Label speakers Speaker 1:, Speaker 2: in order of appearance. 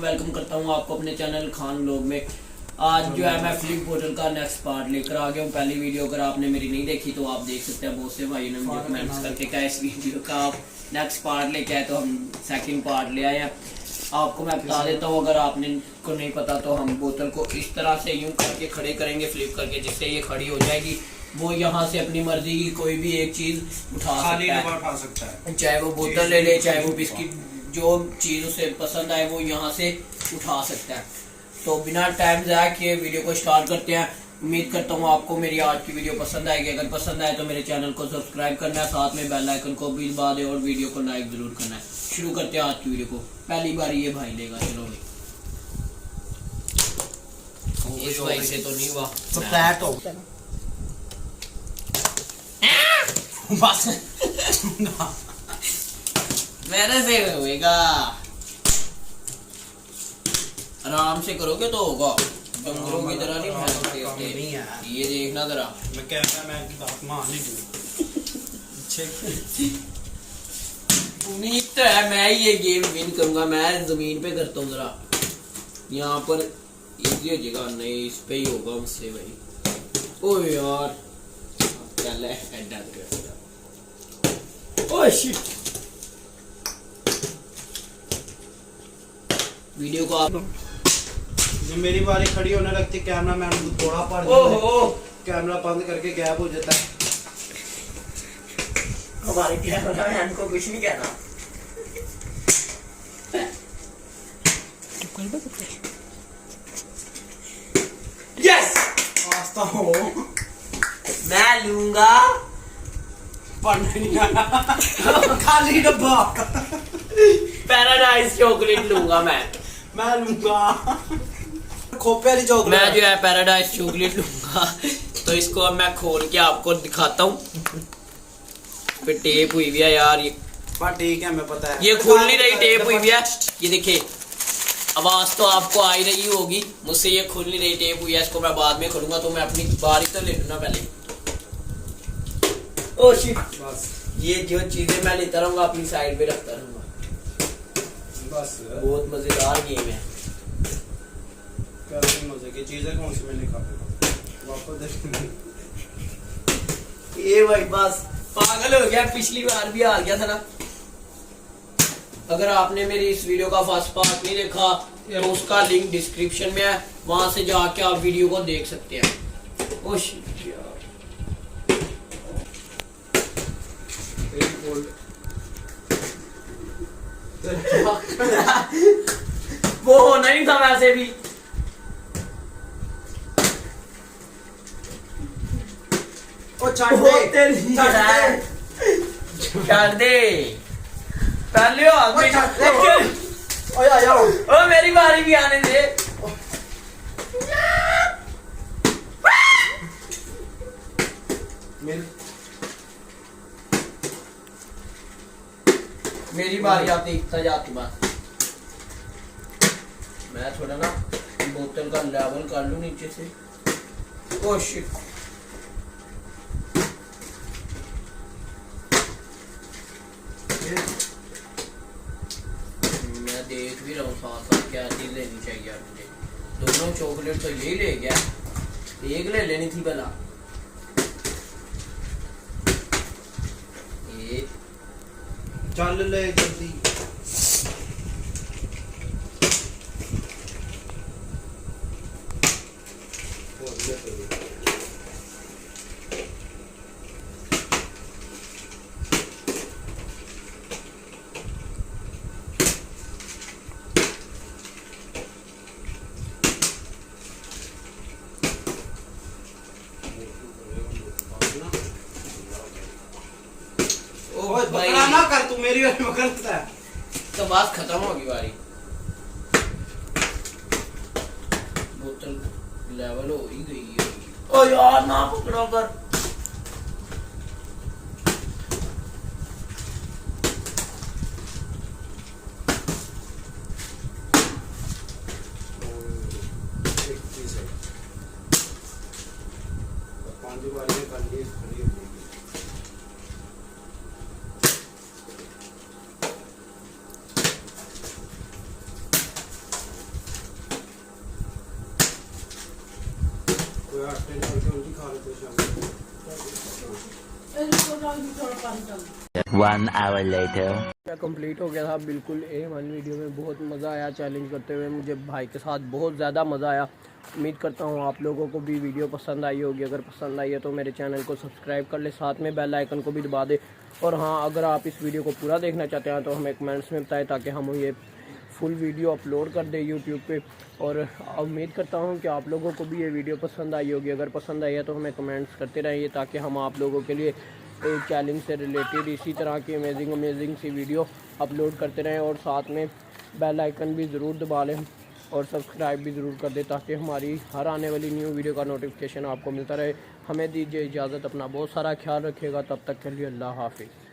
Speaker 1: Welcome करता हूँ आपको अपने चैनल खान व्लॉग में। आज जो है मैं फ्लिप बोतल का नेक्स्ट पार्ट लेकर आ गया हूँ। पहली वीडियो अगर आपने मेरी नहीं देखी तो आप देख सकते हैं। बहुत से भाई ने मुझे कमेंट्स करके कहा इस वीडियो का आप नेक्स्ट पार्ट लेके आए, तो हम सेकंड पार्ट ले आए हैं। आपको मैं बता देता हूँ, अगर आपने को नहीं पता तो हम बोतल को इस तरह से यूं करके खड़े करेंगे फ्लिप करके, जिससे ये खड़ी हो जाएगी। वो यहाँ से अपनी मर्जी की कोई भी एक चीज उठा सकता है, चाहे वो बोतल ले ले, चाहे वो बिस्किट, जो चीज उसे पसंद आए वो यहाँ से उठा सकता है। तो बिना टाइम ज़ाया किए वीडियो को स्टार्ट करते हैं। उम्मीद करता हूँ आपको मेरी आज की वीडियो पसंद आएगी। अगर पसंद आए तो मेरे चैनल को सब्सक्राइब करना है, साथ में बेल आइकन को भी दबा दे और वीडियो को लाइक जरूर करना है। शुरू करते हैं आज की वीडियो को। पहली बार ये भाई लेगा, चलो भाई। इस भाई से तो नहीं हुआ तो फ्लैट हो बस मेरे से होएगा। आराम से करोगे तो होगा, डंगरों की तरह नहीं भागते। ये देखना जरा, मैं कैमरामैन की बात मान नहीं दूं। उम्मीद तो है मैं ये गेम विन करूंगा। मैं जमीन पे करता हूँ जरा, यहाँ पर इजी हो जाएगा। नहीं, इस पे ही होगा मुझसे भाई। ओ यार चल ऐडा ओह शिट। वीडियो को आप
Speaker 2: जब मेरी बारी खड़ी होने लगती कैमरा मैन को थोड़ा पड़ कैमरा बंद करके गैप हो जाता है।
Speaker 1: हमारे कैमरा मैन को कुछ नहीं कहना। यस
Speaker 2: आस्ता हो,
Speaker 1: मैं लूंगा।
Speaker 2: खाली डब्बा
Speaker 1: पैराडाइज चॉकलेट लूंगा मैं
Speaker 2: लूंगा खोपे वाली चॉकलेट।
Speaker 1: मैं जो है पैराडाइज चॉकलेट लूंगा। तो इसको अब मैं खोल के आपको दिखाता हूँ। पे टेप हुई हुई है यार, ये
Speaker 2: ठीक है, मैं पता है
Speaker 1: ये खुल नहीं रही, टेप हुई हुई है। ये देखिए आवाज तो आपको आ ही रही होगी, मुझसे ये खुल नहीं रही, टेप हुई है। इसको मैं बाद में खोलूंगा, तो मैं अपनी बारी तो ले लूँ ना पहले। ओ शिट, बस ये जो चीजें मैं लेता रहूंगा अपनी साइड पे रखता रहूंगा।
Speaker 2: बस
Speaker 1: बहुत मजेदार गेम है।
Speaker 2: कैसी मजे की चीज है, कौन सी मैंने खा वापस देख।
Speaker 1: ये भाई बस पागल हो गया, पिछली बार भी आ गया था ना। अगर आपने मेरी इस वीडियो का फर्स्ट पार्ट नहीं देखा तो उसका लिंक डिस्क्रिप्शन में है, वहां से जाके आप वीडियो को देख सकते हैं। ओ शिट यार, वो होना ही था वैसे भी।
Speaker 2: ओ छाड़ दे
Speaker 1: पहले हो आगे। ओ मेरी बारी भी आने दे। मेरी बारी आती सजाती बात। मैं थोड़ा ना बोतल का लेवल कर लूं नीचे से। ओ शिट, मैं देख भी रहा हूँ साथ साथ क्या चीज लेनी चाहिए मुझे। दोनों चॉकलेट तो यही ले गया, एक ले लेनी थी भला।
Speaker 2: चल ले जल्दी। पकड़ा ना कर, तू मेरी बारी पकड़ता है
Speaker 1: तो बात खत्म होगी बारी। बोतल लेवल हो ही गई है। ओ यार ना पकड़ो कर।
Speaker 2: पांच बारी कर लिए खड़ी हो गई।
Speaker 3: 1 hour later.
Speaker 1: कंप्लीट हो गया था बिल्कुल A1 वीडियो में। बहुत मज़ा आया चैलेंज करते हुए, मुझे भाई के साथ बहुत ज़्यादा मज़ा आया। उम्मीद करता हूँ आप लोगों को भी वीडियो पसंद आई होगी। अगर पसंद आई है तो मेरे चैनल को सब्सक्राइब कर ले, साथ में बेल आइकन को भी दबा दे। और हाँ, अगर आप इस वीडियो को पूरा देखना चाहते हैं तो हमें कमेंट्स में बताएं ताकि हम ये फुल वीडियो अपलोड कर दें यूट्यूब पे। और उम्मीद करता हूँ कि आप लोगों को भी ये वीडियो पसंद आई होगी। अगर पसंद आई है तो हमें कमेंट्स करते रहिए ताकि हम आप लोगों के लिए चैलेंज से रिलेटेड इसी तरह की अमेजिंग सी वीडियो अपलोड करते रहें। और साथ में बेल आइकन भी ज़रूर दबा लें और सब्सक्राइब भी ज़रूर कर दें ताकि हमारी हर आने वाली न्यू वीडियो का नोटिफिकेशन आपको मिलता रहे। हमें दीजिए इजाज़त, अपना बहुत सारा ख्याल रखिएगा। तब तक के लिए अल्लाह हाफिज़।